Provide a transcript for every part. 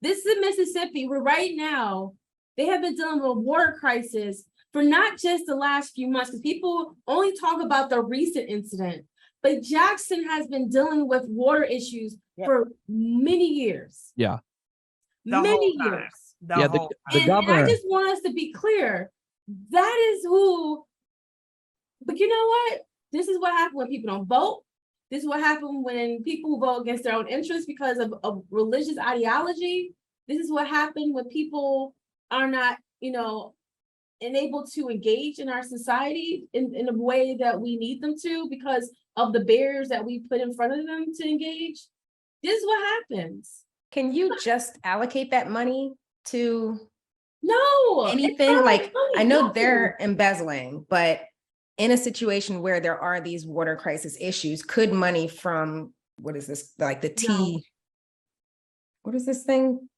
This is Mississippi, where right now they have been dealing with a water crisis for not just the last few months, because people only talk about the recent incident, but Jackson has been dealing with water issues for many years. Yeah. Many years. The And governor. I just want us to be clear. That is who, but you know what? This is what happens when people don't vote. This is what happens when people vote against their own interests because of religious ideology. This is what happened when people are not, enabled to engage in our society in a way that we need them to because of the barriers that we put in front of them to engage. This is what happens. Can you just allocate that money to anything? Like, I know they're embezzling, but in a situation where there are these water crisis issues, could money from, what is this, like the T, what is this thing?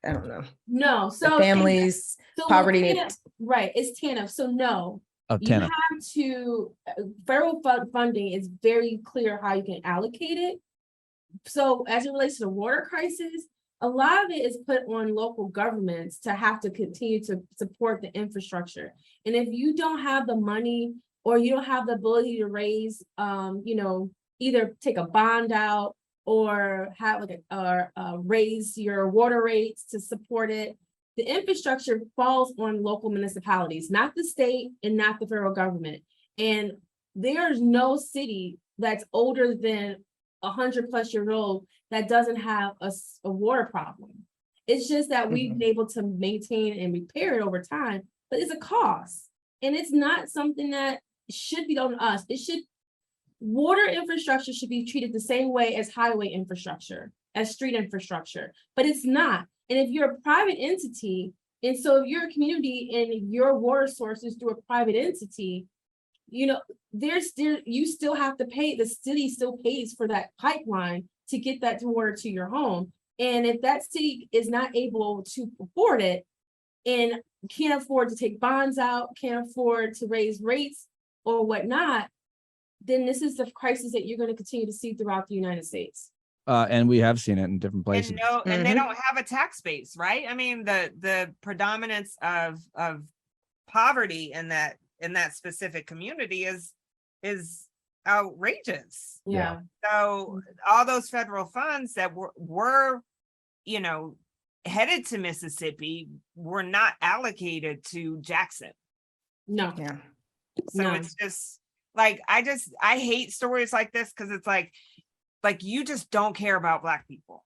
I don't know. No, so families, poverty. It's TANF. So no, you have to, federal funding is very clear how you can allocate it. So as it relates to the water crisis, a lot of it is put on local governments to have to continue to support the infrastructure. And if you don't have the money or you don't have the ability to raise, either take a bond out or have raise your water rates to support it, the infrastructure falls on local municipalities, not the state and not the federal government. And there's no city that's older than 100+ years old that doesn't have a water problem. It's just that we've been able to maintain and repair it over time, but it's a cost. And it's not something that should be on us. Water infrastructure should be treated the same way as highway infrastructure, as street infrastructure, but it's not. And if you're a private entity, and so if you're a community and your water source is through a private entity, you still have to pay, the city still pays for that pipeline to get that water to your home. And if that city is not able to afford it and can't afford to take bonds out, can't afford to raise rates or whatnot, then this is the crisis that you're going to continue to see throughout the United States. And we have seen it in different places. And they don't have a tax base, right? I mean, the predominance of poverty in that specific community is outrageous. Yeah. So all those federal funds that were headed to Mississippi were not allocated to Jackson. No. Yeah. So it's just like, I hate stories like this because it's like you just don't care about Black people.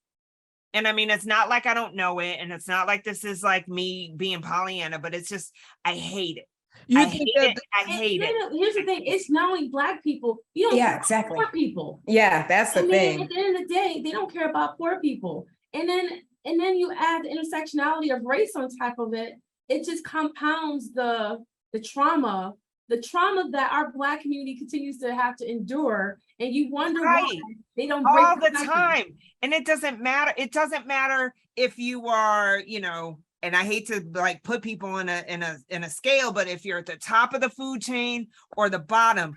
And I mean, it's not like I don't know it, and it's not like this is like me being Pollyanna, but it's just, I hate it. I hate it. Here's the thing: it's not only Black people. You don't care about poor people. Yeah, that's the thing. At the end of the day, they don't care about poor people. And then you add the intersectionality of race on top of it. It just compounds the trauma that our Black community continues to have to endure. And you wonder why they don't break all the time. And it doesn't matter. It doesn't matter if you are, and I hate to like put people in a scale, but if you're at the top of the food chain or the bottom,